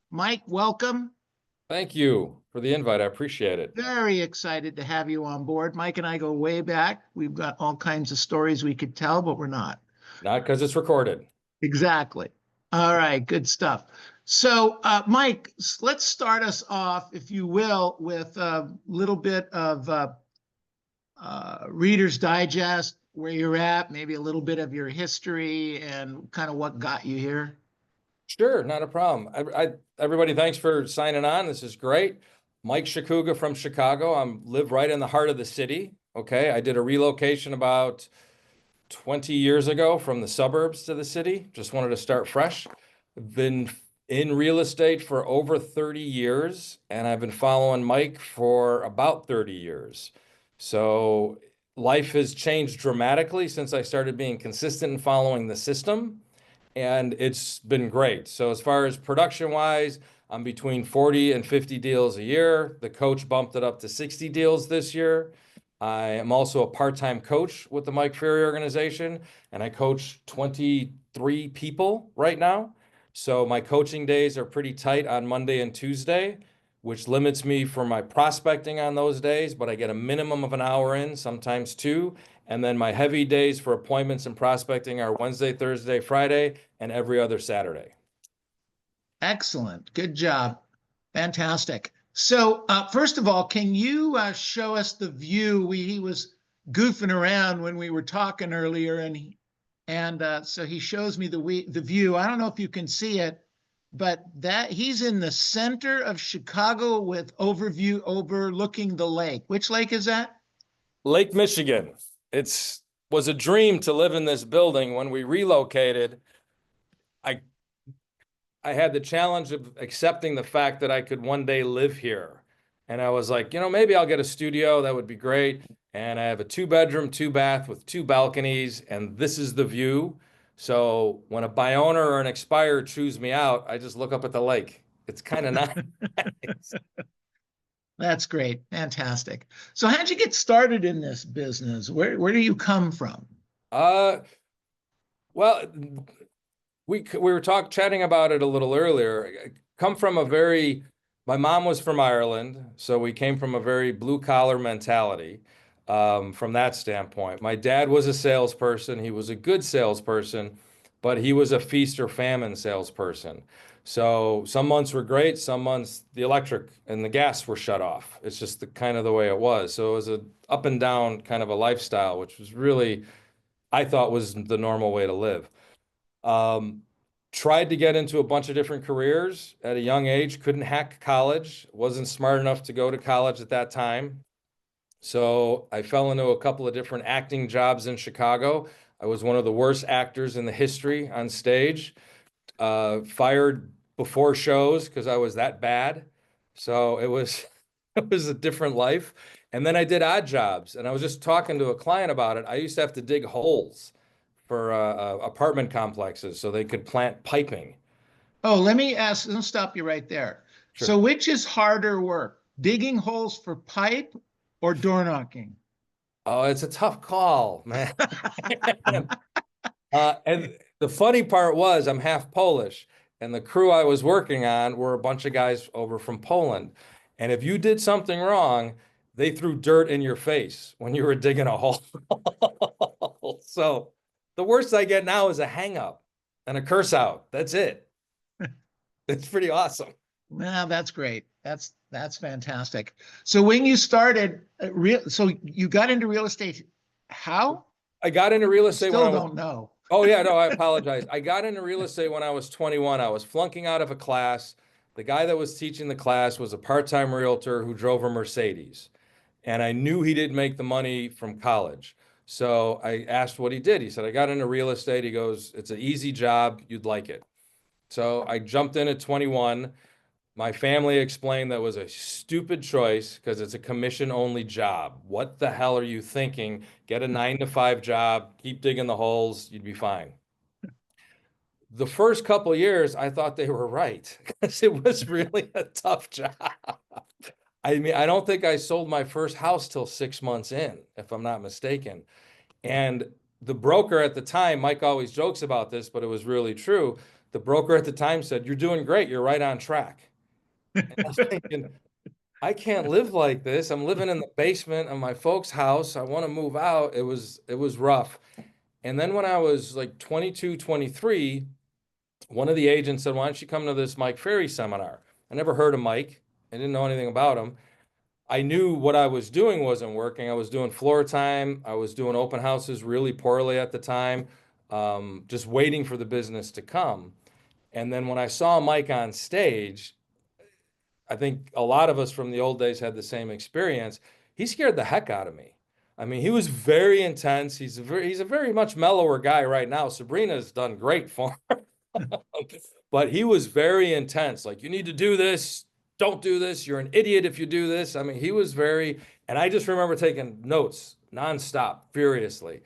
Mike, welcome. Thank you for the invite. I appreciate it. Very excited to have you on board. Mike and I go way back. We've got all kinds of stories we could tell, but we're not. Not because it's recorded. Exactly. All right, good stuff. So, Mike, let's start us off, if you will, with a little bit of Reader's Digest, where you're at, maybe a little bit of your history and kind of what got you here. Sure, not a problem. Everybody, thanks for signing on. This is great. Mike Checuga from Chicago. I live right in the heart of the city. Okay, I did a relocation about 20 years ago from the suburbs to the city. Just wanted to start fresh. I've been in real estate for over 30 years, and I've been following Mike for about 30 years. So life has changed dramatically since I started being consistent in following the system, and it's been great. So as far as production wise, I'm between 40 and 50 deals a year. The coach bumped it up to 60 deals this year. I am also a part-time coach with the Mike Ferry organization, and I coach 23 people right now. So my coaching days are pretty tight on Monday and Tuesday, which limits me for my prospecting on those days, but I get a minimum of an hour in, sometimes two. And then my heavy days for appointments and prospecting are Wednesday, Thursday, Friday, and every other Saturday. Excellent. Good job. Fantastic. So first of all, can you show us the view? He was goofing around when we were talking earlier, and so he shows me the view. I don't know if you can see it, but that he's in the center of Chicago with overview overlooking the lake. Which lake is that? Lake Michigan. Was a dream to live in this building. When we relocated, I had the challenge of accepting the fact that I could one day live here. And I was like, maybe I'll get a studio. That would be great. And I have a 2-bedroom, 2-bath with 2 balconies, and this is the view. So when a buy owner or an expired chews me out, I just look up at the lake. It's kind of nice. That's great. Fantastic. So how'd you get started in this business? Where do you come from? Well, we were chatting about it a little earlier. I come from my mom was from Ireland, so we came from a very blue collar mentality from that standpoint. My dad was a salesperson. He was a good salesperson, but he was a feast or famine salesperson. So some months were great. Some months the electric and the gas were shut off. It's just kind of the way it was. So it was a up and down kind of a lifestyle, which was really, I thought, was the normal way to live. Tried to get into a bunch of different careers at a young age, couldn't hack college, wasn't smart enough to go to college at that time. So I fell into a couple of different acting jobs in Chicago. I was one of the worst actors in the history on stage, fired before shows because I was that bad. So it was a different life. And then I did odd jobs, and I was just talking to a client about it. I used to have to dig holes for apartment complexes so they could plant piping. Oh, let me stop you right there. Sure. So which is harder work, digging holes for pipe or door knocking? Oh, it's a tough call, man. And the funny part was I'm half Polish, and the crew I was working on were a bunch of guys over from Poland. And if you did something wrong, they threw dirt in your face when you were digging a hole. So the worst I get now is a hang up and a curse out. That's it. It's pretty awesome. Well, that's great. That's fantastic. So when you started so you got into real estate, how? I got into real estate when I don't know. Oh yeah, no, I apologize. I got into real estate when I was 21. I was flunking out of a class. The guy that was teaching the class was a part-time realtor who drove a Mercedes. And I knew he didn't make the money from college. So I asked what he did. He said, I got into real estate. He goes, it's an easy job. You'd like it. So I jumped in at 21. My family explained that was a stupid choice because it's a commission-only job. What the hell are you thinking? Get a 9-to-5 job, keep digging the holes, you'd be fine. The first couple of years, I thought they were right because it was really a tough job. I mean, I don't think I sold my first house till 6 months in, if I'm not mistaken. And the broker at the time, Mike always jokes about this, but it was really true. The broker at the time said, "You're doing great. You're right on track." And I was thinking, I can't live like this. I'm living in the basement of my folks' house. I want to move out. It was rough. And then when I was like 22, 23, one of the agents said, "Why don't you come to this Mike Ferry seminar?" I never heard of Mike. I didn't know anything about him. I knew what I was doing wasn't working. I was doing floor time. I was doing open houses really poorly at the time, just waiting for the business to come. And then when I saw Mike on stage, I think a lot of us from the old days had the same experience. He scared the heck out of me. I mean, he was very intense. He's a very much mellower guy right now. Sabrina's done great for him. But he was very intense. Like, you need to do this. Don't do this. You're an idiot if you do this. I mean, he was very, and I just remember taking notes nonstop, furiously.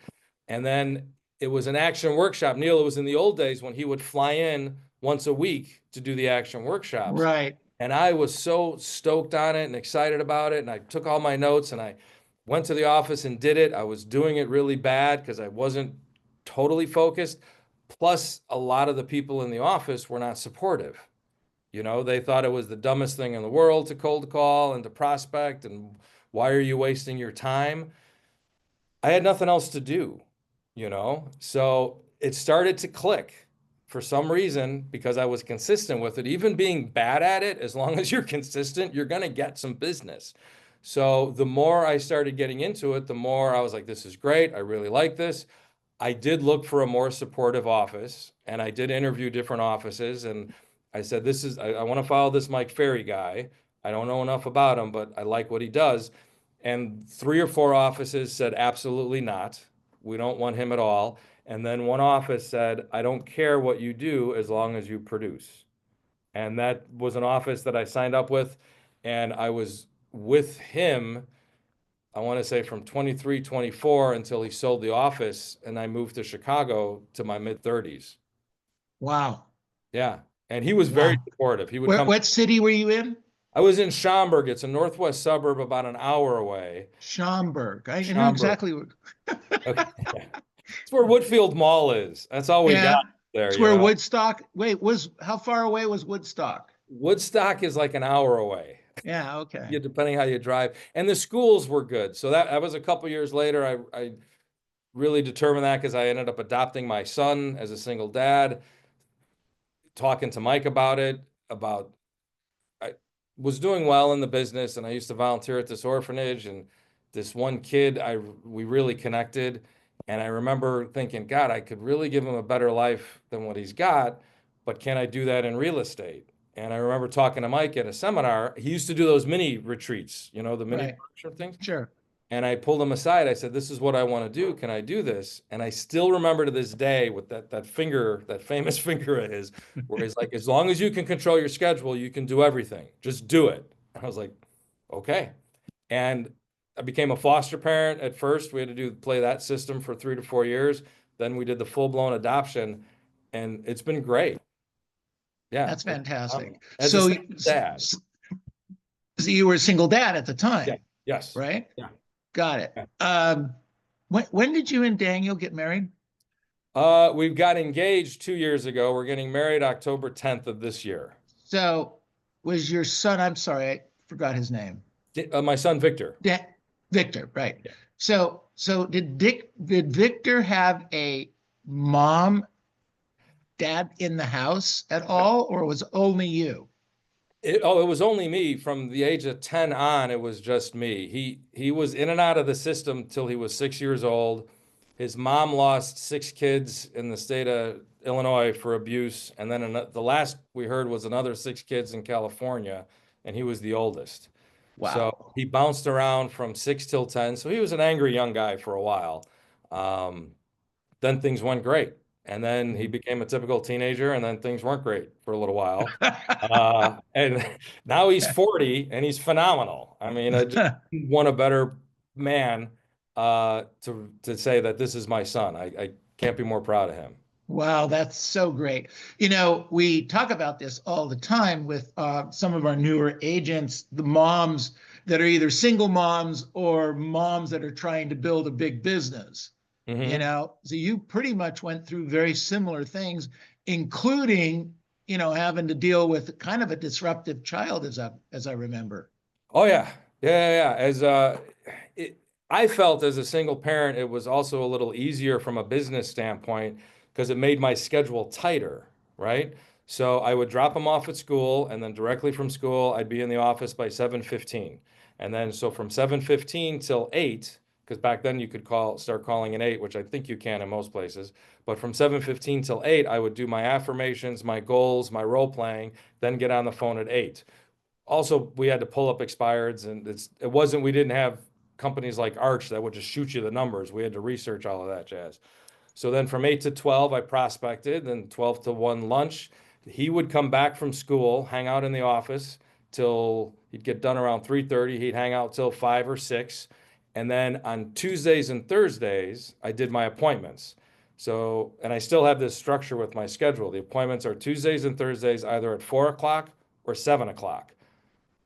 And then it was an action workshop. Neil, it was in the old days when he would fly in once a week to do the action workshops. Right. And I was so stoked on it and excited about it. And I took all my notes and I went to the office and did it. I was doing it really bad because I wasn't totally focused. Plus, a lot of the people in the office were not supportive. You know, they thought it was the dumbest thing in the world to cold call and to prospect. And why are you wasting your time? I had nothing else to do, you know? So it started to click for some reason because I was consistent with it. Even being bad at it, as long as you're consistent, you're going to get some business. So the more I started getting into it, the more I was like, this is great. I really like this. I did look for a more supportive office and I did interview different offices. And I said, I want to follow this Mike Ferry guy. I don't know enough about him, but I like what he does. And 3 or 4 offices said, absolutely not. We don't want him at all. And then one office said, I don't care what you do as long as you produce. And that was an office that I signed up with. And I was with him, I want to say from 23, 24 until he sold the office. And I moved to Chicago to my mid 30s. Wow. Yeah. And he was very Wow. supportive. He would come. What city were you in? I was in Schaumburg. It's a northwest suburb about an hour away. Schaumburg. I know Schaumburg. exactly what. Okay. It's where Woodfield Mall is. That's all we Yeah. got there. It's You where know? Woodstock. Wait, how far away was Woodstock? Woodstock is like an hour away. Yeah. Okay. Yeah, depending how you drive. And the schools were good. So that was a couple years later. I really determined that because I ended up adopting my son as a single dad, talking to Mike about it, about I was doing well in the business and I used to volunteer at this orphanage and this one kid we really connected and I remember thinking, God, I could really give him a better life than what he's got, but can I do that in real estate? And I remember talking to Mike at a seminar. He used to do those mini retreats, you know, the mini Right. workshop things. Sure. And I pulled him aside. I said, this is what I want to do. Can I do this? And I still remember to this day with that finger, that famous finger of his, where he's like, as long as you can control your schedule, you can do everything. Just do it. And I was like, okay. And I became a foster parent at first. We had to play that system for 3 to 4 years. Then we did the full-blown adoption, and it's been great. Yeah. That's fantastic. As So, a single dad. so you were a single dad at the time, Yeah. Yes. right? Yeah. Got it. Yeah. When did you and Daniel get married? We've got engaged 2 years ago. We're getting married October 10th of this year. So was your son, I'm sorry, I forgot his name. My son, Victor. Victor, right. Yeah. So did Victor have a mom, dad in the house at all, or was only you? It was only me from the age of 10 on. It was just me. He was in and out of the system till he was 6 years old. His mom lost 6 kids in the state of Illinois for abuse. And then the last we heard was another 6 kids in California, and he was the oldest. Wow. So he bounced around from 6 till 10. So he was an angry young guy for a while. Then things went great. And then he became a typical teenager, and then things weren't great for a little while. And now he's 40 and he's phenomenal. I mean, I just want a better man to say that this is my son. I can't be more proud of him. Wow, that's so great. You know, we talk about this all the time with some of our newer agents. The moms that are either single moms or moms that are trying to build a big business. Hmm. So you pretty much went through very similar things, including, having to deal with kind of a disruptive child, as I remember. Oh yeah. Yeah. As it, I felt as a single parent, it was also a little easier from a business standpoint because it made my schedule tighter, right? So I would drop them off at school, and then directly from school, I'd be in the office by 7:15. And then so from 7:15 till 8, because back then you could start calling at 8, which I think you can in most places. But from 7:15 till 8, I would do my affirmations, my goals, my role playing, then get on the phone at 8. Also, we had to pull up expireds, and we didn't have companies like Arch that would just shoot you the numbers. We had to research all of that jazz. So then from 8 to 12, I prospected, then 12 to 1 lunch. He would come back from school, hang out in the office till he'd get done around 3:30. He'd hang out till 5 or 6. And then on Tuesdays and Thursdays, I did my appointments. So, and I still have this structure with my schedule. The appointments are Tuesdays and Thursdays, either at 4 o'clock or 7 o'clock.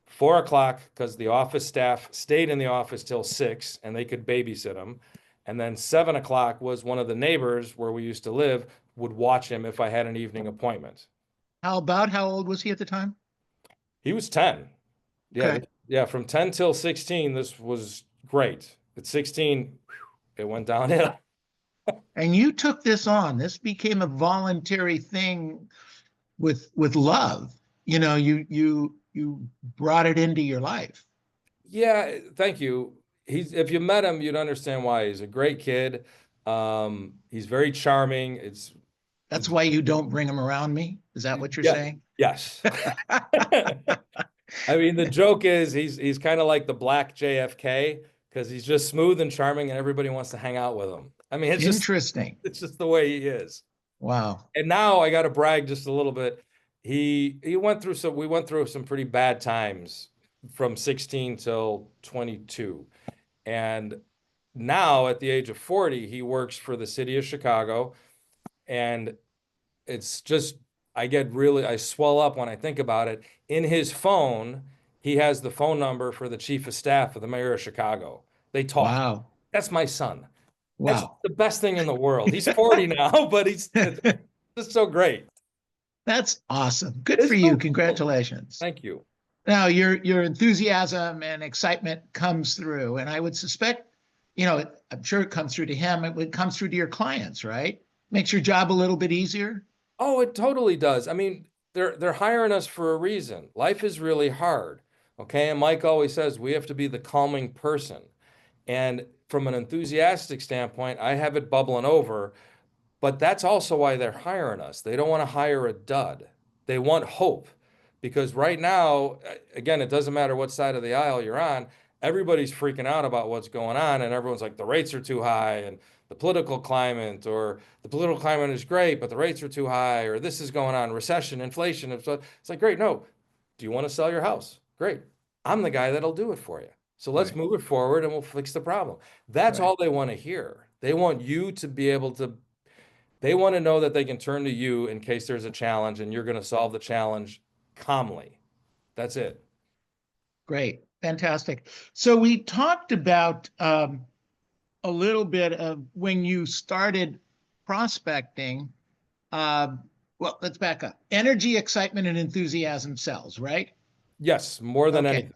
4 o'clock, because the office staff stayed in the office till 6 and they could babysit him. And then 7 o'clock was one of the neighbors where we used to live would watch him if I had an evening appointment. How old was he at the time? He was 10. Yeah, Okay. yeah, from 10 till 16, this was great. At 16, it went downhill. And you took this on. This became a voluntary thing with love. You brought it into your life. Yeah, thank you. If you met him, you'd understand why. He's a great kid. He's very charming. That's why you don't bring him around me. Is that what you're Yeah, saying? yes. I mean, the joke is he's kind of like the black JFK because he's just smooth and charming, and everybody wants to hang out with him. I mean, Interesting. it's just the way he is. Wow. And now I got to brag just a little bit. We went through some pretty bad times from 16 till 22. And now at the age of 40, he works for the city of Chicago. And it's just, I swell up when I think about it. In his phone, he has the phone number for the chief of staff of the mayor of Chicago. They talk. Wow. That's my son. That's Wow. the best thing in the world. He's 40 now, but it's just so great. That's awesome. Good for It's you. so cool. Congratulations. Thank you. Now your enthusiasm and excitement comes through, and I would suspect, I'm sure it comes through to him. It would come through to your clients, right? Makes your job a little bit easier. Oh, it totally does. I mean, they're hiring us for a reason. Life is really hard. Okay. And Mike always says we have to be the calming person. And from an enthusiastic standpoint, I have it bubbling over, but that's also why they're hiring us. They don't want to hire a dud. They want hope. Because right now, again, it doesn't matter what side of the aisle you're on, everybody's freaking out about what's going on, and everyone's like, the rates are too high, and the political climate, or the political climate is great, but the rates are too high, or this is going on, recession, inflation. And so it's like, great, no. Do you want to sell your house? Great. I'm the guy that'll do it for you. So let's Right. move it forward and we'll fix the problem. That's Right. all they want to hear. They want you to be able to, they want to know that they can turn to you in case there's a challenge and you're going to solve the challenge calmly. That's it. Great. Fantastic. So we talked about a little bit of when you started prospecting. Uh, well, let's back up. Energy, excitement, and enthusiasm sells, right? Yes, more than Okay. anything.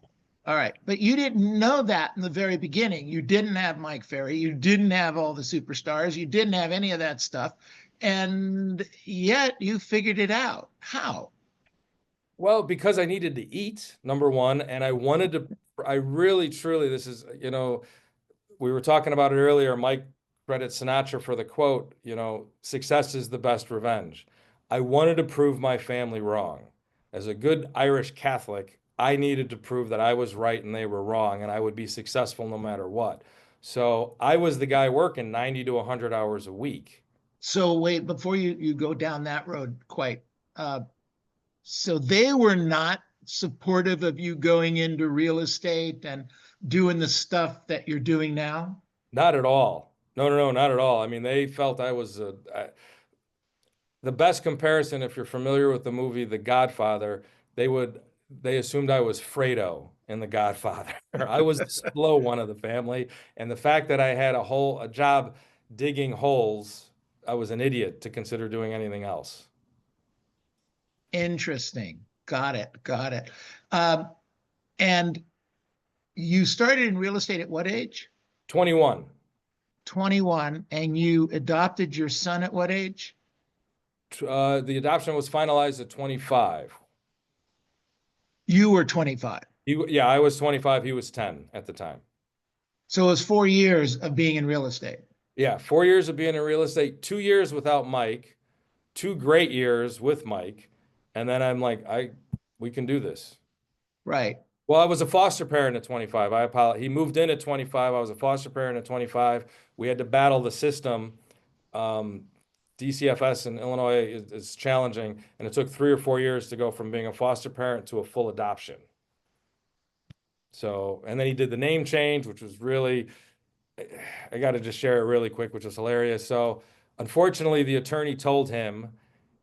All right. But you didn't know that in the very beginning. You didn't have Mike Ferry. You didn't have all the superstars. You didn't have any of that stuff. And yet you figured it out. How? Well, because I needed to eat, number one, and I really, truly, this is, we were talking about it earlier. Mike credits Sinatra for the quote, success is the best revenge. I wanted to prove my family wrong. As a good Irish Catholic, I needed to prove that I was right and they were wrong, and I would be successful no matter what. So I was the guy working 90 to 100 hours a week. So wait, before you go down that road quite, so they were not supportive of you going into real estate and doing the stuff that you're doing now? Not at all. No, no, no, not at all. I mean, they felt I was the best comparison. If you're familiar with the movie The Godfather, they would they assumed I was Fredo in The Godfather. I was the slow one of the family. And the fact that I had a job digging holes, I was an idiot to consider doing anything else. Interesting. Got it. Got it. Um, and you started in real estate at what age? 21. 21. And you adopted your son at what age? The adoption was finalized at 25. You were 25. Yeah, I was 25. He was 10 at the time. So it was 4 years of being in real estate. Yeah, 4 years of being in real estate, 2 years without Mike, 2 great years with Mike. And then I'm like, we can do this. Right. Well, I was a foster parent at 25. I apologize. He moved in at 25. I was a foster parent at 25. We had to battle the system. DCFS in Illinois is challenging, and it took 3 or 4 years to go from being a foster parent to a full adoption. So, and then he did the name change, which was really, I got to just share it really quick, which was hilarious. So, unfortunately, the attorney told him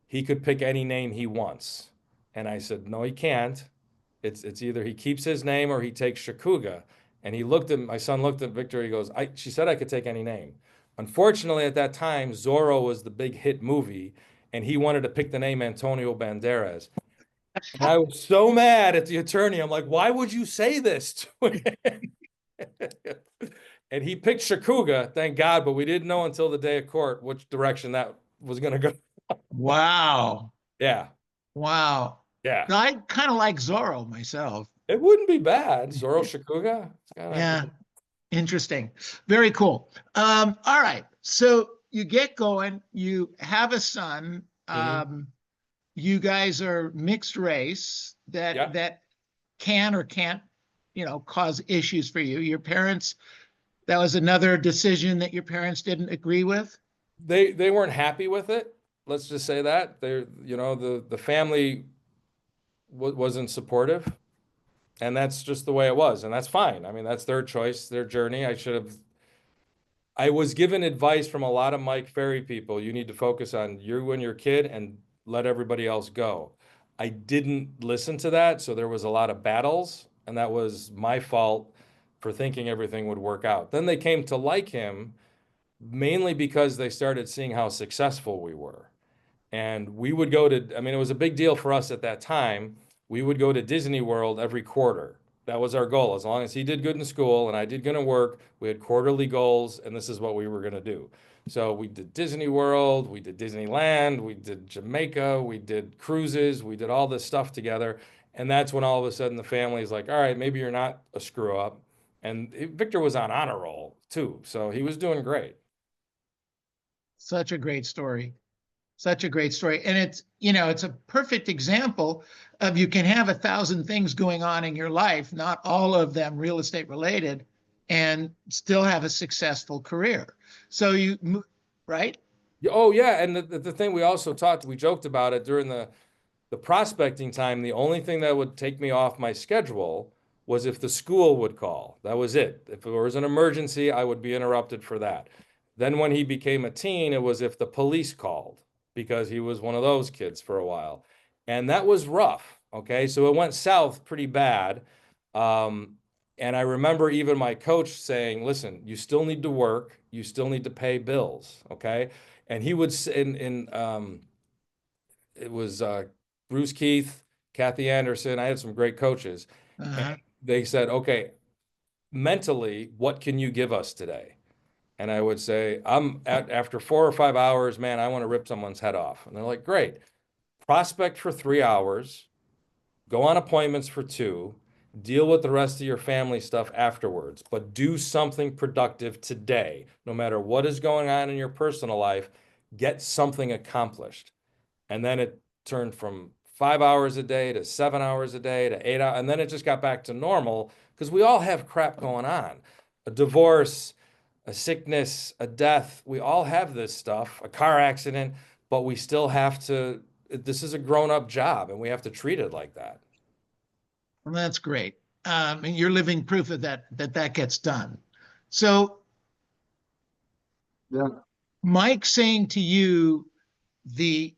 he could pick any name he wants. And I said, no, he can't. It's either he keeps his name or he takes Checuga. And my son looked at Victor, he goes, she said I could take any name. Unfortunately, at that time, Zorro was the big hit movie, and he wanted to pick the name Antonio Banderas. And I was so mad at the attorney. I'm like, why would you say this to him? And he picked Checuga, thank God, but we didn't know until the day of court which direction that was going to go. Wow. Yeah. Wow. Yeah. I kind of like Zorro myself. It wouldn't be bad. Zorro Checuga. Yeah. Interesting. Very cool. All right. So you get going, you have a son. You guys are mixed race that can or can't, cause issues for you. Your parents, that was another decision that your parents didn't agree with? They weren't happy with it. Let's just say that. The family wasn't supportive. And that's just the way it was. And that's fine. I mean, that's their choice, their journey. I was given advice from a lot of Mike Ferry people. You need to focus on you and your kid and let everybody else go. I didn't listen to that. So there was a lot of battles, and that was my fault for thinking everything would work out. Then they came to like him mainly because they started seeing how successful we were. And we would go to, I mean, it was a big deal for us at that time. We would go to Disney World every quarter. That was our goal. As long as he did good in school and I did good at work, we had quarterly goals, and this is what we were going to do. So we did Disney World, we did Disneyland, we did Jamaica, we did cruises, we did all this stuff together. And that's when all of a sudden the family is like, all right, maybe you're not a screw up. And Victor was on honor roll too. So he was doing great. Such a great story. Such a great story. And it's a perfect example of you can have 1,000 things going on in your life, not all of them real estate related, and still have a successful career. So right? Oh yeah. And the thing we joked about it during the prospecting time. The only thing that would take me off my schedule was if the school would call. That was it. If there was an emergency, I would be interrupted for that. Then when he became a teen, it was if the police called, because he was one of those kids for a while. And that was rough. Okay. So it went south pretty bad. And I remember even my coach saying, listen, you still need to work. You still need to pay bills. Okay. And he would, it was Bruce Keith, Kathy Anderson. I had some great coaches. And they said, okay, mentally, what can you give us today? And I would say, after 4 or 5 hours, man, I want to rip someone's head off. And they're like, great. Prospect for 3 hours, go on appointments for 2, deal with the rest of your family stuff afterwards, but do something productive today. No matter what is going on in your personal life, get something accomplished. And then it turned from 5 hours a day to 7 hours a day to 8 hours. And then it just got back to normal because we all have crap going on. A divorce, a sickness, a death. We all have this stuff, a car accident, but we still have to, this is a grown-up job and we have to treat it like that. Well, that's great. And you're living proof of that gets done. So Yeah. Mike saying to you, the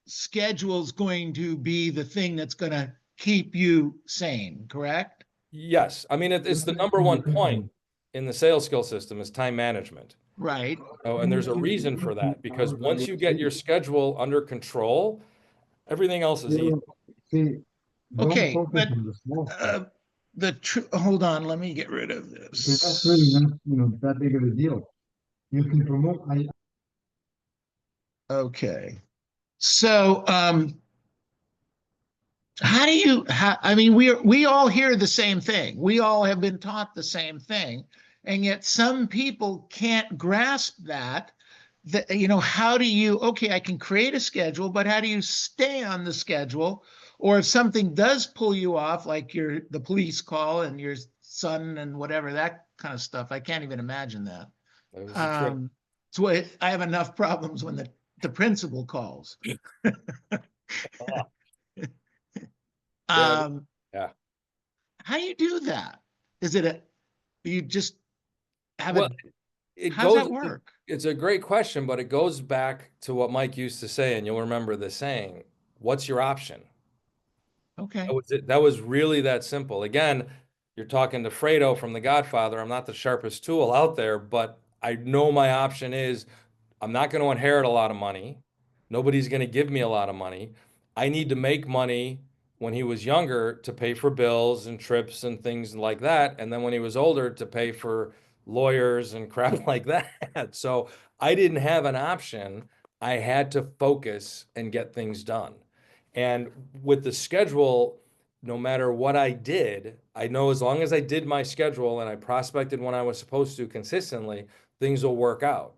schedule's going to be the thing that's going to keep you sane, correct? Yes. I mean, it's the number one point in the sales skill system is time management. Right. Oh, and there's a reason for that, because once you get your schedule under control, everything else is easy. Okay, but hold on, let me get rid of Because that's this. really not, that big of a deal. You can promote, Okay. So, how do you, I mean, we all hear the same thing. We all have been taught the same thing. And yet some people can't grasp that, how do you, okay, I can create a schedule, but how do you stay on the schedule? Or if something does pull you off, like the police call and your son and whatever, that kind of stuff, I can't even imagine that. It was a trip. So I have enough problems when the principal calls. Yeah. How do you do that? Is it you just have Well, how does that work? It's a great question, but it goes back to what Mike used to say, and you'll remember the saying, what's your option? Okay. That was it. That was really that simple. Again, you're talking to Fredo from The Godfather. I'm not the sharpest tool out there, but I know my option is I'm not going to inherit a lot of money. Nobody's going to give me a lot of money. I need to make money when he was younger to pay for bills and trips and things like that. And then when he was older to pay for lawyers and crap like that. So I didn't have an option. I had to focus and get things done. And with the schedule, no matter what I did, I know as long as I did my schedule and I prospected when I was supposed to consistently, things will work out.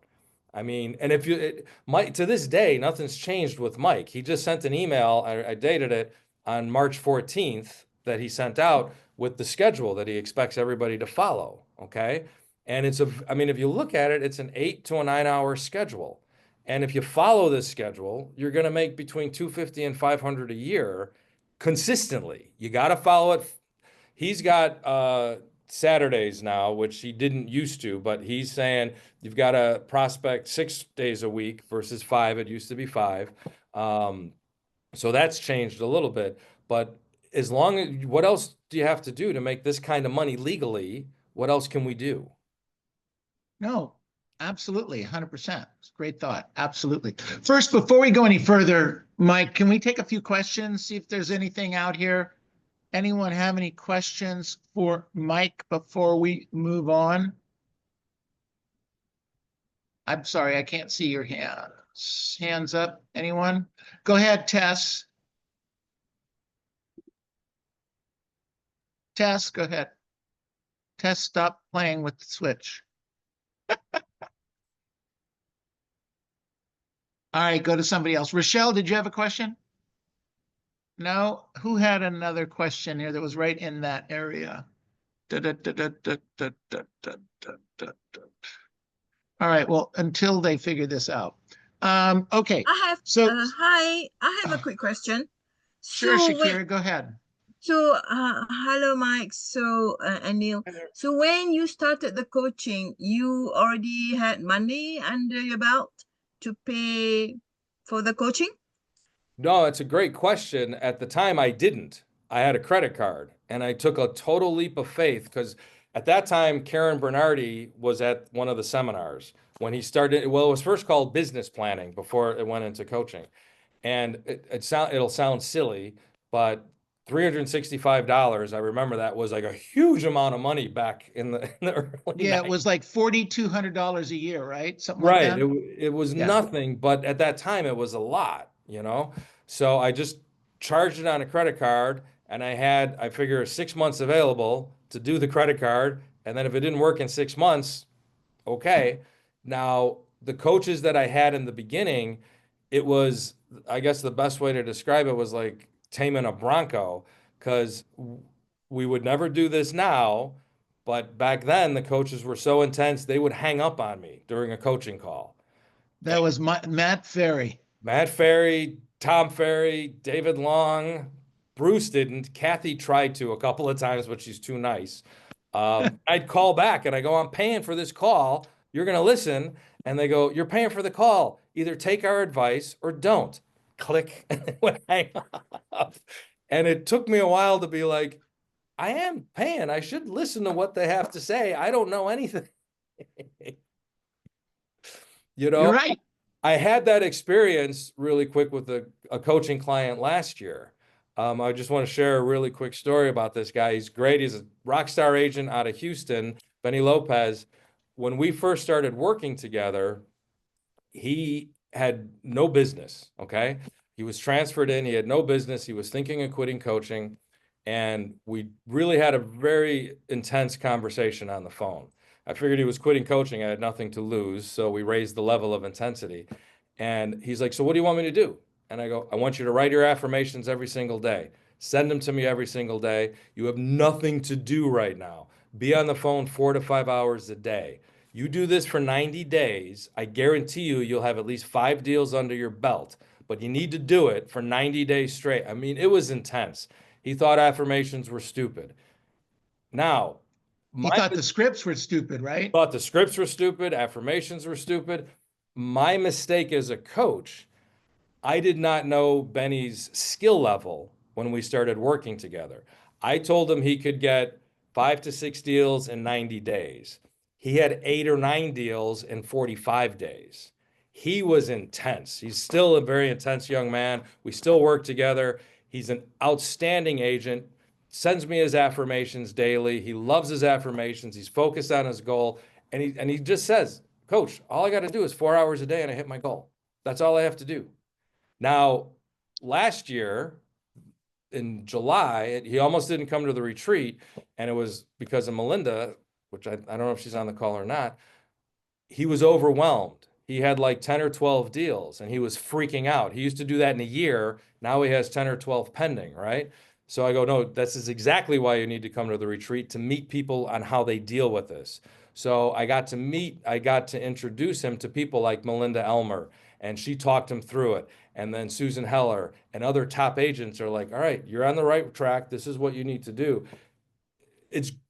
I mean, and if you, Mike, to this day, nothing's changed with Mike. He just sent an email, I dated it on March 14th that he sent out with the schedule that he expects everybody to follow. Okay. And I mean, if you look at it, it's an 8 to a 9 hour schedule. And if you follow this schedule, you're going to make between 250 and 500 a year consistently. You got to follow it. He's got Saturdays now, which he didn't used to, but he's saying you've got to prospect 6 days a week versus 5. It used to be 5. So that's changed a little bit. But as long as, what else do you have to do to make this kind of money legally? What else can we do? No, absolutely, 100%. It's a great thought. Absolutely. First, before we go any further, Mike, can we take a few questions, see if there's anything out here? Anyone have any questions for Mike before we move on? I'm sorry, I can't see your hands. Hands up, anyone? Go ahead, Tess. Tess, go ahead. Tess, stop playing with the switch. All right, go to somebody else. Rochelle, did you have a question? No? Who had another question here that was right in that area? All right, well, until they figure this out. Okay. Hi, I have a quick question. Sure, Shakira, go ahead. So, hello, Mike. So, and Neil. So, when you started the coaching, you already had money under your belt to pay for the coaching? No, it's a great question. At the time, I didn't. I had a credit card, and I took a total leap of faith because at that time, Karen Bernardi was at one of the seminars when he started. Well, it was first called business planning before it went into coaching. And it'll sound silly, but $365, I remember that was like a huge amount of money back in the early 90s. It was like $4,200 a year, right? Something right. like that. It was nothing, but at that time it was a lot, So I just charged it on a credit card, and I figure 6 months available to do the credit card, and then if it didn't work in 6 months, okay. Now, the coaches that I had in the beginning, it was, I guess the best way to describe it was like taming a Bronco, because we would never do this now, but back then the coaches were so intense, they would hang up on me during a coaching call. That was Matt Ferry. Matt Ferry, Tom Ferry, David Long, Bruce didn't. Kathy tried to a couple of times, but she's too nice. I'd call back and I go, I'm paying for this call. You're going to listen. And they go, you're paying for the call. Either take our advice or don't. Click, and they would hang up. And it took me a while to be like, I am paying. I should listen to what they have to say. I don't know anything. You You're know, right. I had that experience really quick with a coaching client last year. I just want to share a really quick story about this guy. He's great. He's a rock star agent out of Houston, Benny Lopez. When we first started working together, he had no business. Okay. He was transferred in. He had no business. He was thinking of quitting coaching. And we really had a very intense conversation on the phone. I figured he was quitting coaching. I had nothing to lose. So we raised the level of intensity. And he's like, so what do you want me to do? And I go, I want you to write your affirmations every single day. Send them to me every single day. You have nothing to do right now. Be on the phone 4 to 5 hours a day. You do this for 90 days. I guarantee you, you'll have at least 5 deals under your belt. But you need to do it for 90 days straight. I mean, it was intense. He thought affirmations were stupid. Now, He thought the scripts were stupid, right? thought the scripts were stupid, affirmations were stupid. My mistake as a coach, I did not know Benny's skill level when we started working together. I told him he could get 5 to 6 deals in 90 days. He had 8 or 9 deals in 45 days. He was intense. He's still a very intense young man. We still work together. He's an outstanding agent, sends me his affirmations daily. He loves his affirmations. He's focused on his goal. And he just says, Coach, all I got to do is 4 hours a day and I hit my goal. That's all I have to do. Now, last year in July, he almost didn't come to the retreat. And it was because of Melinda, which I don't know if she's on the call or not. He was overwhelmed. He had like 10 or 12 deals and he was freaking out. He used to do that in a year. Now he has 10 or 12 pending, right? So I go, no, this is exactly why you need to come to the retreat, to meet people on how they deal with this. So I got to introduce him to people like Melinda Elmer, and she talked him through it. And then Susan Heller and other top agents are like, all right, you're on the right track. This is what you need to do.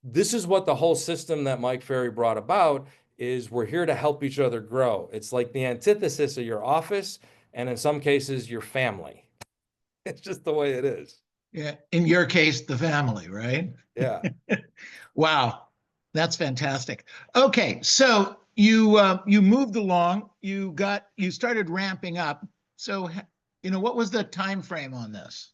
This is what the whole system that Mike Ferry brought about is. We're here to help each other grow. It's like the antithesis of your office, and in some cases, your family. It's just the way it is. Yeah. In your case, the family, right? Yeah. Wow. That's fantastic. Okay. So you moved along, you started ramping up. So, what was the time frame on this?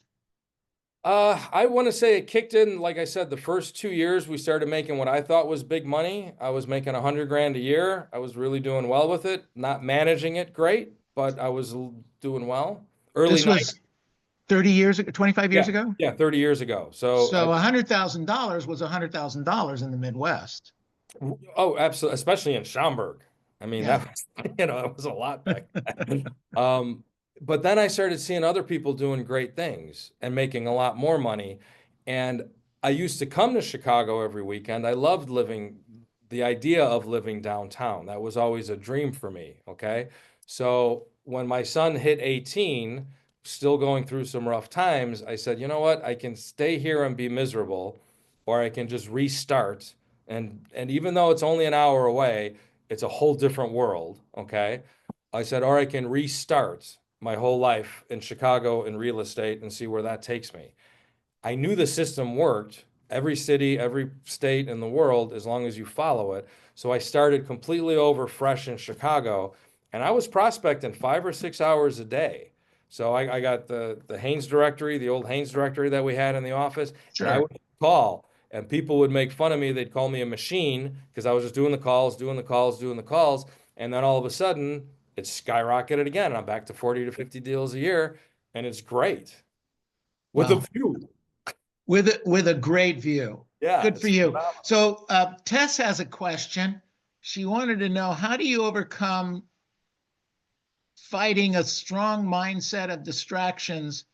I want to say it kicked in, like I said, the first 2 years we started making what I thought was big money. I was making $100,000 a year. I was really doing well with it, not managing it great, but I was doing well. This was 30 years ago, 25 years ago? Yeah, 30 years ago. So $100,000 was $100,000 in the Midwest. Oh, absolutely, especially in Schaumburg. I mean, Yeah. that was, that was a lot back then. But then I started seeing other people doing great things and making a lot more money. And I used to come to Chicago every weekend. I loved the idea of living downtown. That was always a dream for me. Okay. So when my son hit 18, still going through some rough times, I said, you know what? I can stay here and be miserable, or I can just restart. And even though it's only an hour away, it's a whole different world. Okay. I said, or I can restart my whole life in Chicago in real estate and see where that takes me. I knew the system worked. Every city, every state in the world, as long as you follow it. So I started completely over fresh in Chicago, and I was prospecting 5 or 6 hours a day. So I got the Haynes directory, the old Haynes directory that we had in the office. Sure. And I would call, and people would make fun of me. They'd call me a machine because I was just doing the calls. And then all of a sudden, it skyrocketed again. I'm back to 40 to 50 deals a year, and it's great. With Wow. a view. With a great view. Yeah. Good for you. So Tess has a question. She wanted to know, how do you overcome fighting a strong mindset of distractions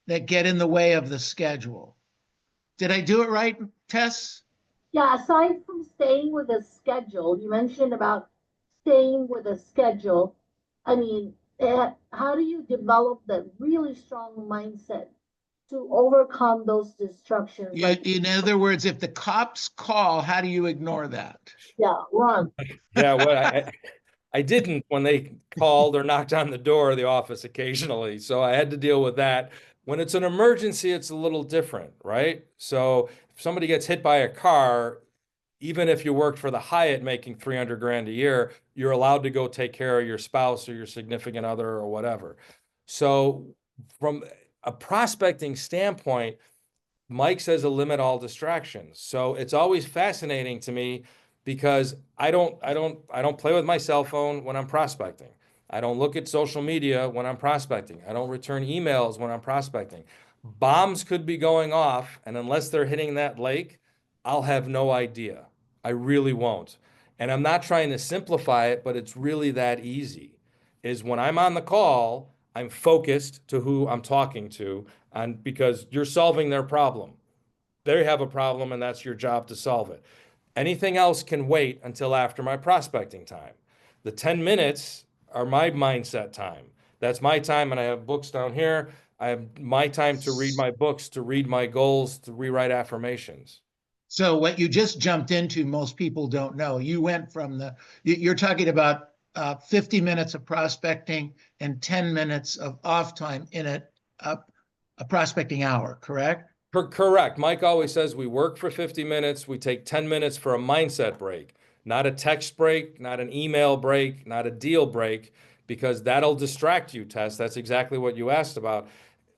that get in the way of the schedule? Did I do it right, Tess? Yeah, aside from staying with a schedule, you mentioned about staying with a schedule. I mean, how do you develop that really strong mindset to overcome those distractions? Yeah, in other words, if the cops call, how do you ignore that? Yeah, run. Yeah, what I didn't when they called or knocked on the door of the office occasionally. So I had to deal with that. When it's an emergency, it's a little different, right? So if somebody gets hit by a car, even if you worked for the Hyatt making 300 grand a year, you're allowed to go take care of your spouse or your significant other or whatever. So from a prospecting standpoint, Mike says a limit all distractions. So it's always fascinating to me because I don't play with my cell phone when I'm prospecting. I don't look at social media when I'm prospecting. I don't return emails when I'm prospecting. Bombs could be going off, and unless they're hitting that lake, I'll have no idea. I really won't. And I'm not trying to simplify it, but it's really that easy. Is when I'm on the call, I'm focused to who I'm talking to, and because you're solving their problem. They have a problem, and that's your job to solve it. Anything else can wait until after my prospecting time. The 10 minutes are my mindset time. That's my time, and I have books down here. I have my time to read my books, to read my goals, to rewrite affirmations. So what you just jumped into, most people don't know. You went from you're talking about 50 minutes of prospecting and 10 minutes of off time in a prospecting hour, correct? Correct. Mike always says we work for 50 minutes. We take 10 minutes for a mindset break, not a text break, not an email break, not a deal break, because that'll distract you, Tess. That's exactly what you asked about.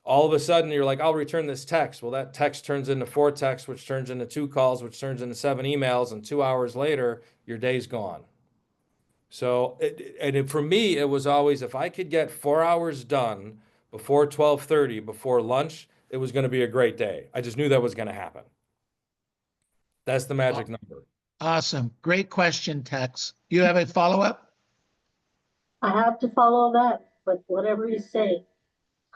All of a sudden, you're like, I'll return this text. Well, that text turns into 4 texts, which turns into 2 calls, which turns into 7 emails. And 2 hours later, your day's gone. So, for me, it was always, if I could get 4 hours done before 12:30, before lunch, it was going to be a great day. I just knew that was going to happen. That's the magic number. Awesome. Great question, Tex. You have a follow-up? I have to follow that, but whatever you say.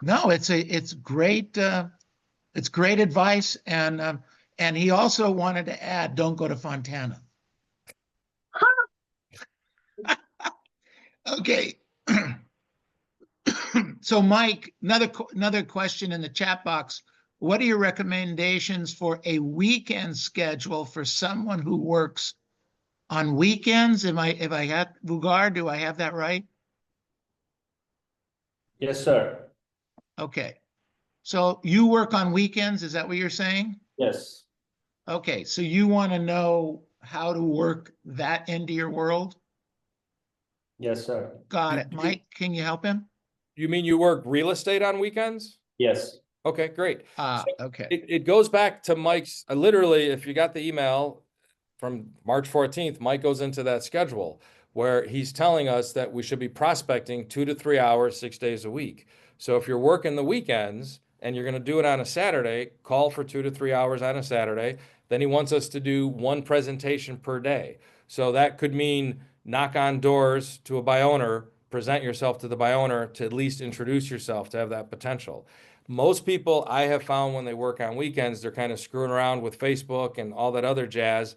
No, it's great. It's great advice. And he also wanted to add, don't go to Fontana. Okay. So Mike, another question in the chat box. What are your recommendations for a weekend schedule for someone who works on weekends? If I had Vugar, do I have that right? Yes, sir. Okay. So you work on weekends, is that what you're saying? Yes. Okay, so you want to know how to work that into your world? Yes, sir. Got it. Mike, can you help him? You mean you work real estate on weekends? Yes. Okay, great. Okay. It goes back to Mike's, literally, if you got the email from March 14th, Mike goes into that schedule where he's telling us that we should be prospecting 2 to 3 hours, 6 days a week. So if you're working the weekends and you're going to do it on a Saturday, call for 2 to 3 hours on a Saturday. Then he wants us to do 1 presentation per day. So that could mean knock on doors to a buy owner, present yourself to the buy owner to at least introduce yourself to have that potential. Most people I have found when they work on weekends, they're kind of screwing around with Facebook and all that other jazz.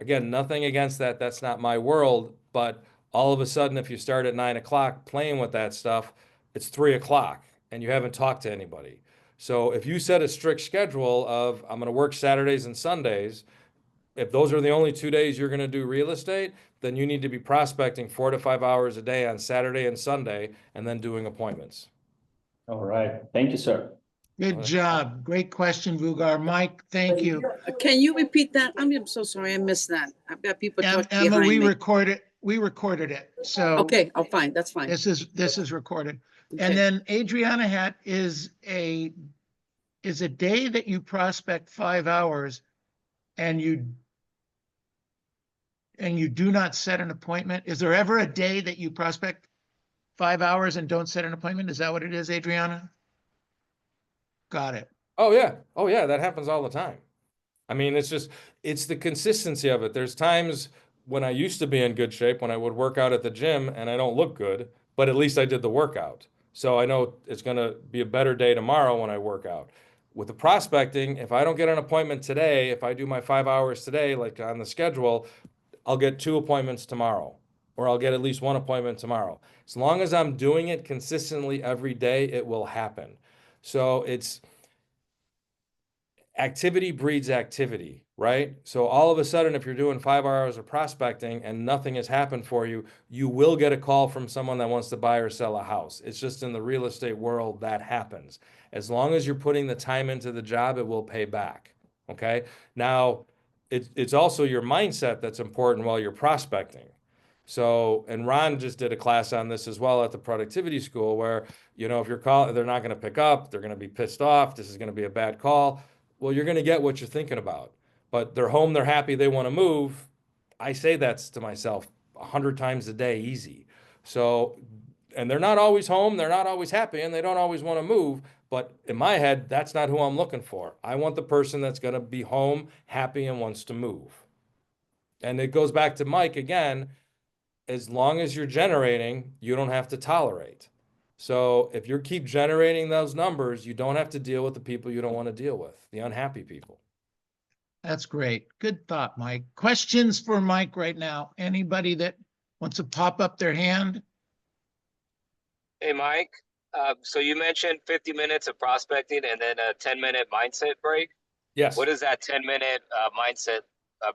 Again, nothing against that. That's not my world. But all of a sudden, if you start at 9 o'clock playing with that stuff, it's 3 o'clock and you haven't talked to anybody. So if you set a strict schedule of I'm going to work Saturdays and Sundays, if those are the only 2 days you're going to do real estate, then you need to be prospecting 4 to 5 hours a day on Saturday and Sunday and then doing appointments. All right. Thank you, sir. Good job. Great question, Vugar. Mike, thank you. Can you repeat that? I'm so sorry, I missed that. I've got people talking Emma, behind we me. recorded it. So Okay, oh, fine, that's fine. this is recorded. Okay. And then Adriana had is a day that you prospect 5 hours and you do not set an appointment. Is there ever a day that you prospect 5 hours and don't set an appointment? Is that what it is, Adriana? Got it. Oh yeah, that happens all the time. I mean, it's the consistency of it. There's times when I used to be in good shape when I would work out at the gym and I don't look good, but at least I did the workout. So I know it's going to be a better day tomorrow when I work out. With the prospecting, if I don't get an appointment today, if I do my 5 hours today, like on the schedule, I'll get 2 appointments tomorrow, or I'll get at least 1 appointment tomorrow. As long as I'm doing it consistently every day, it will happen. So it's activity breeds activity. right? So all of a sudden, if you're doing 5 hours of prospecting and nothing has happened for you, you will get a call from someone that wants to buy or sell a house. It's just in the real estate world that happens. As long as you're putting the time into the job, it will pay back. Okay. Now, it's also your mindset that's important while you're prospecting. So, and Ron just did a class on this as well at the productivity school where, if you're calling, they're not going to pick up, they're going to be pissed off, this is going to be a bad call. Well, you're going to get what you're thinking about, but they're home, they're happy, they want to move. I say that's to myself 100 times a day, easy. So, and they're not always home, they're not always happy, and they don't always want to move. But in my head, that's not who I'm looking for. I want the person that's going to be home, happy, and wants to move. And it goes back to Mike again. As long as you're generating, you don't have to tolerate. So if you keep generating those numbers, you don't have to deal with the people you don't want to deal with, the unhappy people. That's great. Good thought, Mike. Questions for Mike right now? Anybody that wants to pop up their hand? Hey, Mike. So you mentioned 50 minutes of prospecting and then a 10-minute mindset break. Yes. What does that 10-minute mindset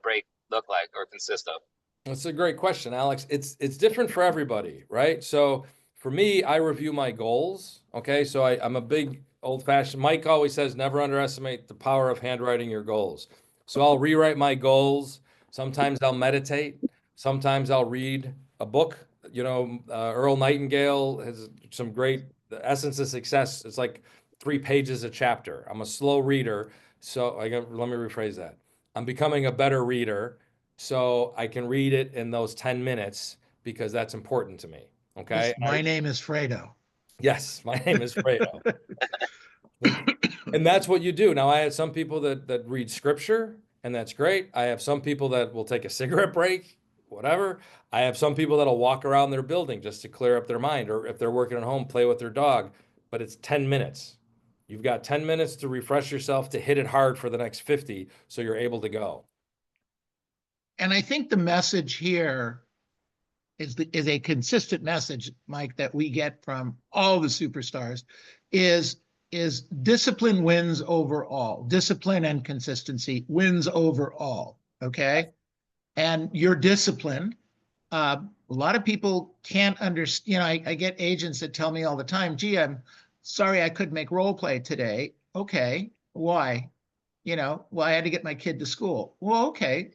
break look like or consist of? That's a great question, Alex. It's different for everybody, right? So for me, I review my goals. Okay. So I'm a big old-fashioned, Mike always says, never underestimate the power of handwriting your goals. So I'll rewrite my goals. Sometimes I'll meditate. Sometimes I'll read a book. Earl Nightingale has some great, The Essence of Success. It's like 3 pages a chapter. I'm a slow reader. So let me rephrase that. I'm becoming a better reader so I can read it in those 10 minutes because that's important to me. Okay. My name is Fredo. Yes, my name is Fredo. And that's what you do. Now, I have some people that read scripture, and that's great. I have some people that will take a cigarette break, whatever. I have some people that'll walk around their building just to clear up their mind, or if they're working at home, play with their dog. But it's 10 minutes. You've got 10 minutes to refresh yourself, to hit it hard for the next 50, so you're able to go. And I think the message here is a consistent message, Mike, that we get from all the superstars is discipline wins overall. Discipline and consistency wins overall. Okay. And you're disciplined. A lot of people can't understand. I get agents that tell me all the time, gee, I'm sorry I couldn't make role play today. Okay. Why? Well, I had to get my kid to school. Well, okay.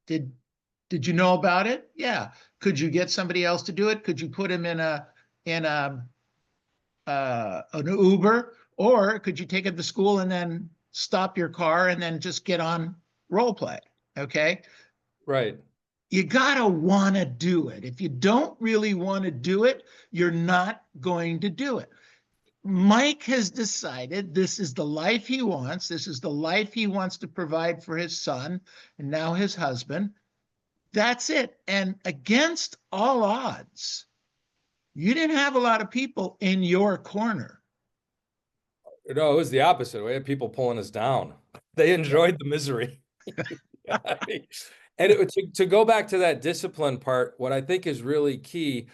Did you know about it? Yeah. Could you get somebody else to do it? Could you put him in an Uber, or could you take him to school and then stop your car and then just get on role play? Okay. Right. You gotta want to do it. If you don't really want to do it, you're not going to do it. Mike has decided this is the life he wants. This is the life he wants to provide for his son and now his husband. That's it. And against all odds, you didn't have a lot of people in your corner. No, it was the opposite. We had people pulling us down. They enjoyed the misery. And to go back to that discipline part, what I think is really key,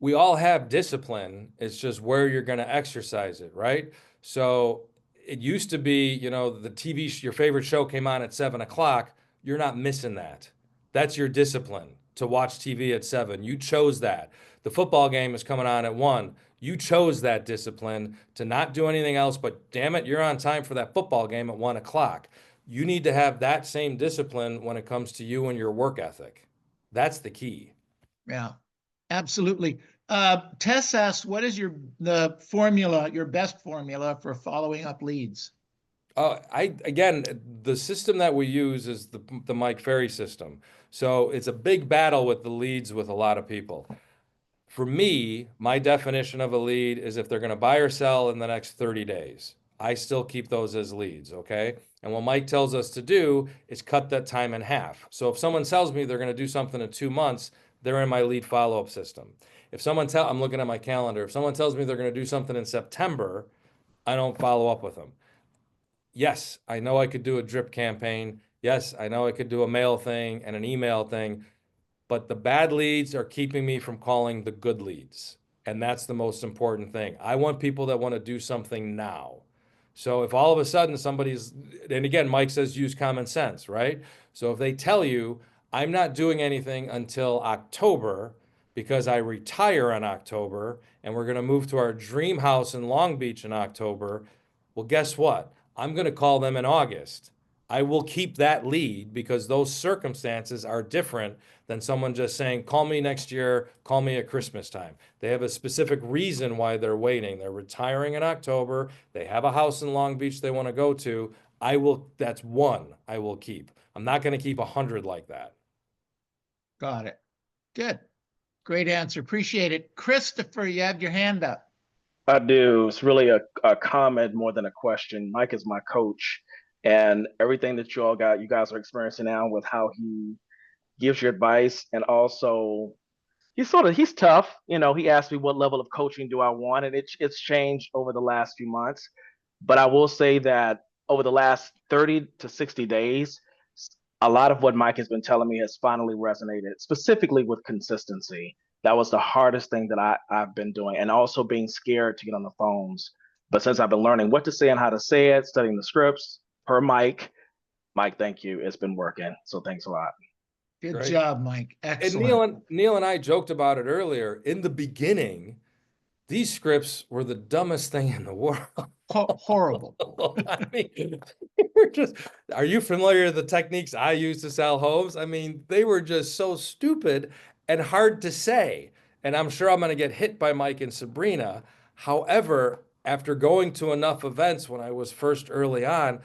we all have discipline. It's just where you're going to exercise it, right? So it used to be, the TV, your favorite show came on at 7 o'clock. You're not missing that. That's your discipline, to watch TV at 7. You chose that. The football game is coming on at 1. You chose that discipline to not do anything else, but damn it, you're on time for that football game at 1 o'clock. You need to have that same discipline when it comes to you and your work ethic. That's the key. Yeah, absolutely. Tess asks, what is your best formula for following up leads? Again, the system that we use is the Mike Ferry system. So it's a big battle with the leads with a lot of people. For me, my definition of a lead is if they're going to buy or sell in the next 30 days. I still keep those as leads, okay? And what Mike tells us to do is cut that time in half. So if someone tells me they're going to do something in 2 months, they're in my lead follow-up system. If I'm looking at my calendar, if someone tells me they're going to do something in September, I don't follow up with them. Yes, I know I could do a drip campaign. Yes, I know I could do a mail thing and an email thing, but the bad leads are keeping me from calling the good leads. And that's the most important thing. I want people that want to do something now. So if all of a sudden somebody's, and again, Mike says use common sense, right? So if they tell you, I'm not doing anything until October because I retire in October and we're going to move to our dream house in Long Beach in October, well, guess what? I'm going to call them in August. I will keep that lead because those circumstances are different than someone just saying, call me next year, call me at Christmas time. They have a specific reason why they're waiting. They're retiring in October. They have a house in Long Beach they want to go to. That's one I will keep. I'm not going to keep 100 like that. Got it. Good. Great answer. Appreciate it. Christopher, you have your hand up. I do. It's really a comment more than a question. Mike is my coach, and everything that you guys are experiencing now with how he gives you advice, and also he's tough. You know, he asked me what level of coaching do I want, and it's changed over the last few months. But I will say that over the last 30 to 60 days, a lot of what Mike has been telling me has finally resonated, specifically with consistency. That was the hardest thing that I've been doing, and also being scared to get on the phones. But since I've been learning what to say and how to say it, studying the scripts per Mike, thank you. It's been working. So thanks a lot. Good Great. job, Mike. And Excellent. Neil and I joked about it earlier. In the beginning, these scripts were the dumbest thing in the world. Horrible. I mean, we're just, are you familiar with the techniques I use to sell homes? I mean, they were just so stupid and hard to say. And I'm sure I'm going to get hit by Mike and Sabrina. However, after going to enough events when I was first early on,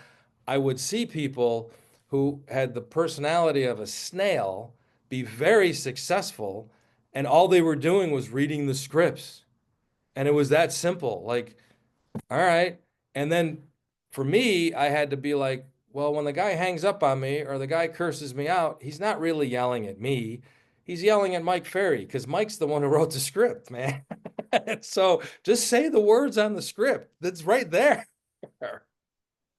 I would see people who had the personality of a snail be very successful, and all they were doing was reading the scripts. And it was that simple. Like, all right. And then for me, I had to be like, well, when the guy hangs up on me or the guy curses me out, he's not really yelling at me. He's yelling at Mike Ferry because Mike's the one who wrote the script, man. So just say the words on the script. That's right there.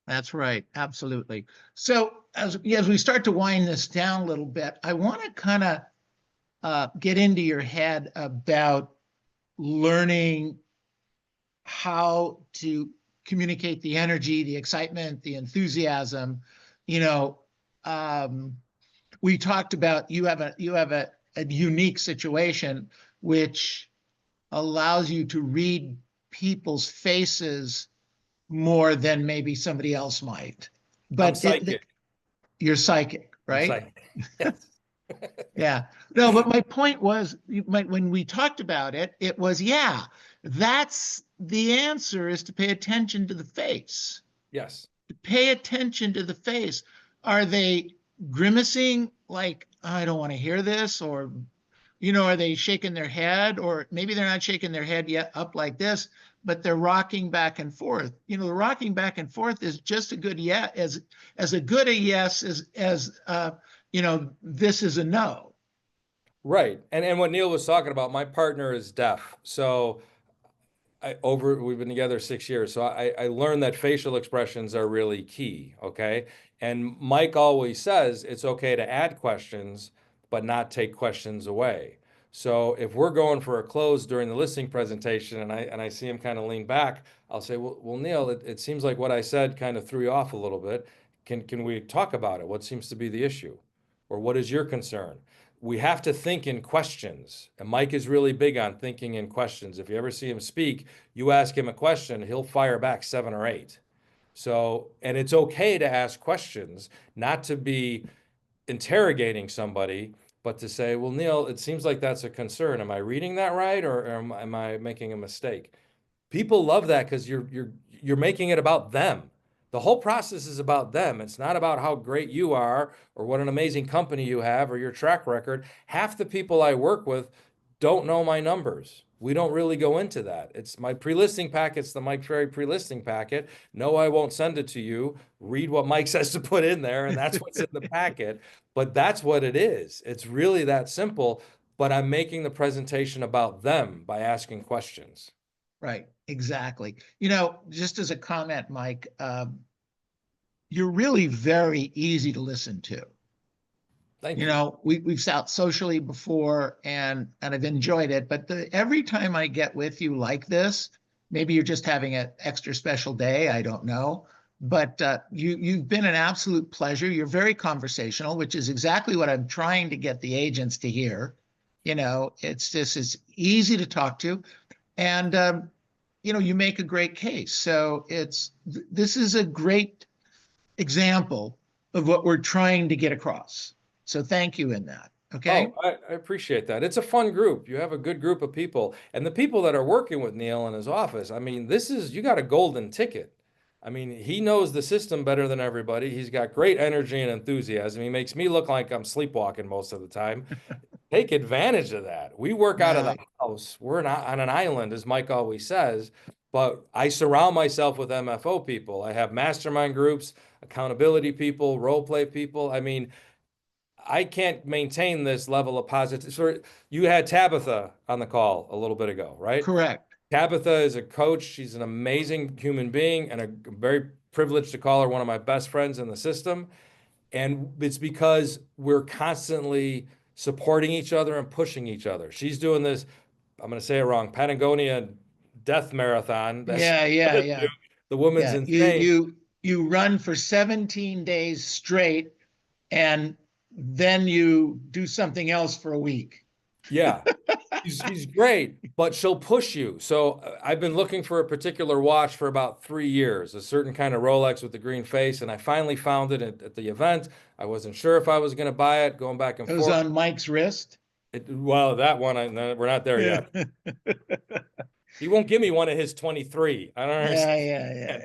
That's right. Absolutely. So as we start to wind this down a little bit, I want to kind of get into your head about learning how to communicate the energy, the excitement, the enthusiasm. You know, we talked about you have a unique situation which allows you to read people's faces more than maybe somebody else might. But I'm psychic. You're psychic, right? Psychic. Yes. Yeah. No, but my point was, when we talked about it, it was, yeah, that's the answer, is to pay attention to the face. Yes. To pay attention to the face. Are they grimacing like, I don't want to hear this? Or, you know, are they shaking their head? Or maybe they're not shaking their head yet up like this, but they're rocking back and forth. You know, the rocking back and forth is just a good yes, as a good a yes as you know, this is a no. Right. And what Neil was talking about, my partner is deaf. So we've been together 6 years. So I learned that facial expressions are really key. Okay. And Mike always says it's okay to add questions, but not take questions away. So if we're going for a close during the listing presentation and I see him kind of lean back, I'll say, well, Neil, it seems like what I said kind of threw you off a little bit. Can we talk about it? What seems to be the issue? Or what is your concern? We have to think in questions. And Mike is really big on thinking in questions. If you ever see him speak, you ask him a question, he'll fire back 7 or 8. So, and it's okay to ask questions, not to be interrogating somebody, but to say, well, Neil, it seems like that's a concern. Am I reading that right? Or am I making a mistake? People love that because you're making it about them. The whole process is about them. It's not about how great you are or what an amazing company you have or your track record. Half the people I work with don't know my numbers. We don't really go into that. It's my pre-listing packet's the Mike Ferry pre-listing packet. No, I won't send it to you. Read what Mike says to put in there, and that's what's in the packet. But that's what it is. It's really that simple, but I'm making the presentation about them by asking questions. Right, exactly. You know, just as a comment, Mike, you're really very easy to listen to. Thank you. You know, we've sat socially before and I've enjoyed it, but every time I get with you like this, maybe you're just having an extra special day. I don't know. But you've been an absolute pleasure. You're very conversational, which is exactly what I'm trying to get the agents to hear. You know, it's easy to talk to. And, you know, you make a great case. So this is a great example of what we're trying to get across. So thank you in that. Okay. Oh, I appreciate that. It's a fun group. You have a good group of people. And the people that are working with Neil in his office, I mean, you got a golden ticket. I mean, he knows the system better than everybody. He's got great energy and enthusiasm. He makes me look like I'm sleepwalking most of the time. Take advantage of that. We work out of the house. We're not on an island, as Mike always says, but I surround myself with MFO people. I have mastermind groups, accountability people, role play people. I mean, I can't maintain this level of positive. So you had Tabitha on the call a little bit ago, right? Correct. Tabitha is a coach. She's an amazing human being, and I'm very privileged to call her one of my best friends in the system. And it's because we're constantly supporting each other and pushing each other. She's doing this, I'm going to say it wrong, Patagonia Death Marathon. Yeah. The woman's insane. You run for 17 days straight, and then you do something else for a week. Yeah, she's great, but she'll push you. So I've been looking for a particular watch for about 3 years, a certain kind of Rolex with the green face, and I finally found it at the event. I wasn't sure if I was going to buy it, going back and forth. It was on Mike's wrist? Well, that one, we're not there yet. He won't give me one of his 23. I don't understand. Yeah.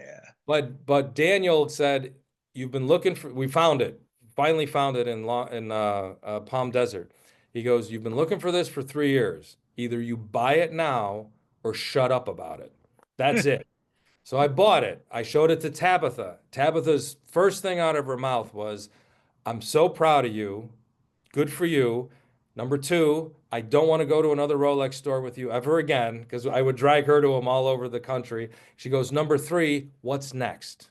But Daniel said, you've been looking for, we found it, finally found it in Palm Desert. He goes, you've been looking for this for 3 years. Either you buy it now or shut up about it. That's it. So I bought it. I showed it to Tabitha. Tabitha's first thing out of her mouth was, I'm so proud of you. Good for you. Number 2, I don't want to go to another Rolex store with you ever again, because I would drag her to them all over the country. She goes, number 3, what's next?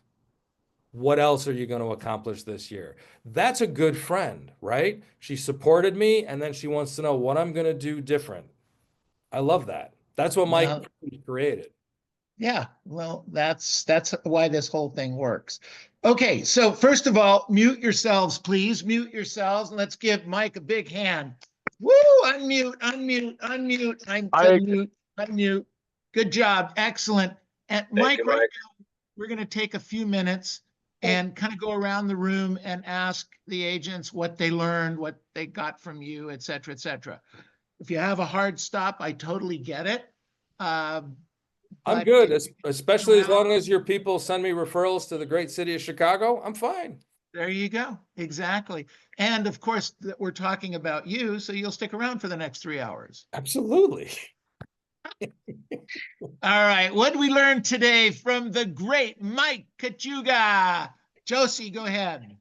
What else are you going to accomplish this year? That's a good friend, right? She supported me, and then she wants to know what I'm going to do different. I love that. That's what Mike created. Yeah, well, that's why this whole thing works. Okay, so first of all, mute yourselves, please. Mute yourselves, and let's give Mike a big hand. Woo! Unmute. Unmute. Good job. Excellent. And Mike, right now, we're going to take a few minutes and kind of go around the room and ask the agents what they learned, what they got from you, et cetera, et cetera. If you have a hard stop, I totally get it. I'm good, especially as long as your people send me referrals to the great city of Chicago. I'm fine. There you go. Exactly. And of course, we're talking about you, so you'll stick around for the next 3 hours. Absolutely. All right. What did we learn today from the great Mike Checuga? Josie, go ahead.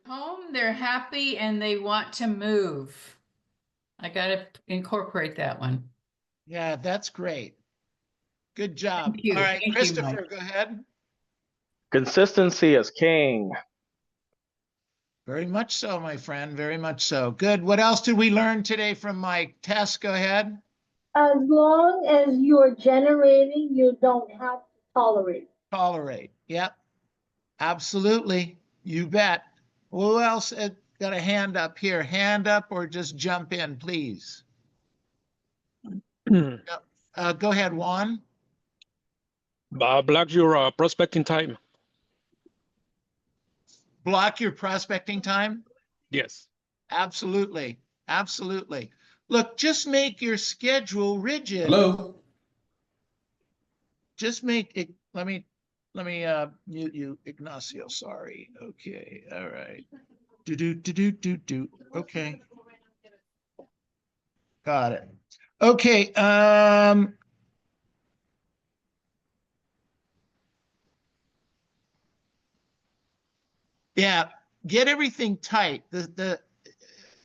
Home, they're happy and they want to move. I got to incorporate that one. Yeah, that's great. Good job. Thank you. All right, Thank you, Christopher, Mike. go ahead. Consistency is king. Very much so, my friend. Very much so. Good. What else did we learn today from Mike? Tess, go ahead. As long as you're generating, you don't have to tolerate. Tolerate. Yep. Absolutely. You bet. Who else got a hand up here? Hand up or just jump in, please. Go ahead, Juan. Block your prospecting time. Block your prospecting time? Yes. Absolutely. Absolutely. Look, just make your schedule rigid. Hello. Just make it. Let me mute you, Ignacio. Sorry. Okay. All right. Do. Okay. Got it. Okay. Yeah, get everything tight. The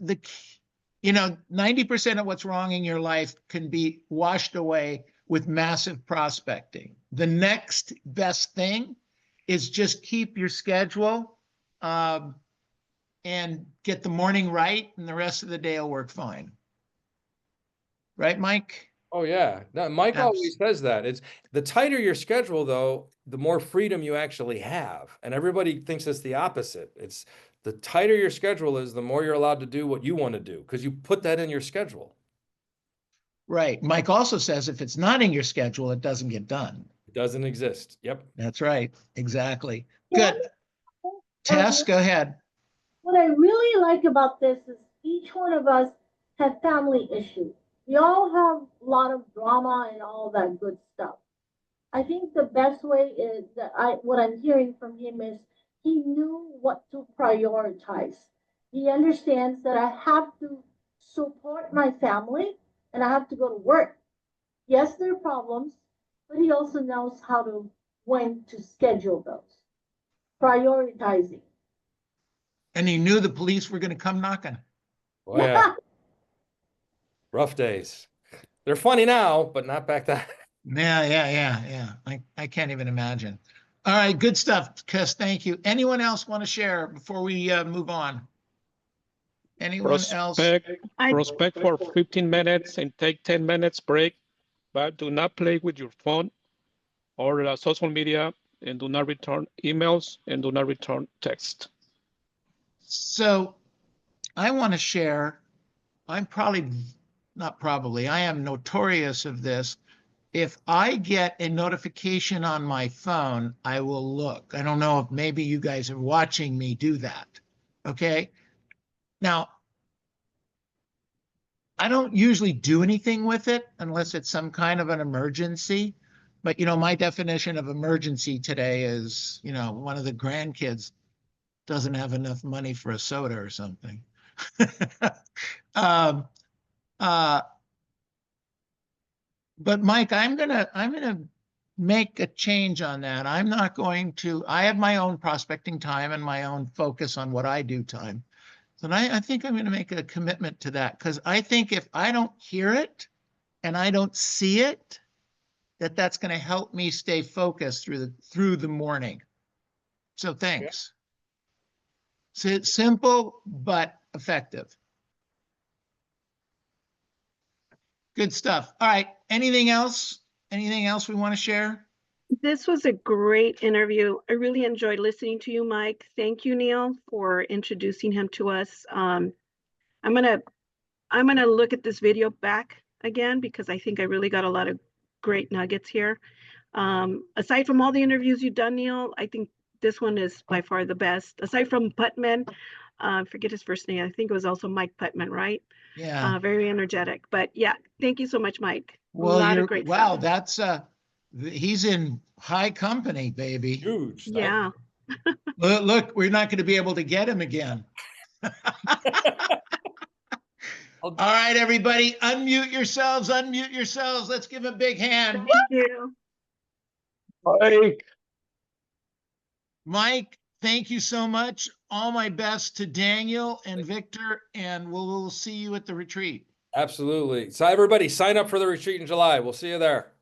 90% of what's wrong in your life can be washed away with massive prospecting. The next best thing is just keep your schedule and get the morning right, and the rest of the day will work fine. Right, Mike? Oh, yeah. No, Mike always says that. It's the tighter your schedule, though, the more freedom you actually have. And everybody thinks it's the opposite. It's the tighter your schedule is, the more you're allowed to do what you want to do because you put that in your schedule. Right. Mike also says if it's not in your schedule, it doesn't get done. It doesn't exist. Yep. That's right. Exactly. Yeah. Good. Tess, go ahead. What I really like about this is each one of us have family issues. We all have a lot of drama and all that good stuff. I think the best way is that what I'm hearing from him is he knew what to prioritize. He understands that I have to support my family and I have to go to work. Yes, there are problems, but he also knows when to schedule those. Prioritizing. And he knew the police were going to come knocking. Oh, yeah. Rough days. They're funny now, but not back then. Yeah. I can't even imagine. All right, good stuff, Chris. Thank you. Anyone else want to share before we move on? Anyone else? Prospect for 15 minutes and take 10 minutes break, but do not play with your phone or social media, and do not return emails and do not return text. So I want to share, I am notorious of this. If I get a notification on my phone, I will look. I don't know if maybe you guys are watching me do that. Okay. Now, I don't usually do anything with it unless it's some kind of an emergency. But, my definition of emergency today is, one of the grandkids doesn't have enough money for a soda or something. But Mike, I'm gonna make a change on that. I have my own prospecting time and my own focus on what I do time. And I think I'm gonna make a commitment to that because I think if I don't hear it and I don't see it, that's going to help me stay focused through the morning. So thanks. So simple but effective. Good stuff. All right. Anything else? Anything else we want to share? This was a great interview. I really enjoyed listening to you, Mike. Thank you, Neil, for introducing him to us. I'm gonna look at this video back again because I think I really got a lot of great nuggets here. Aside from all the interviews you've done, Neil, I think this one is by far the best. Aside from Putman, forget his first name. I think it was also Mike Putman, right? Yeah. Very energetic. But yeah, thank you so much, Mike. Well, a lot of great stuff. That's he's in high company, baby. Huge. Yeah. Look, we're not going to be able to get him again. All right, everybody, unmute yourselves. Let's give him a big hand. Thank you. Mike, thank you so much. All my best to Daniel and Victor, and we'll see you at the retreat. Absolutely. So everybody sign up for the retreat in July. We'll see you there.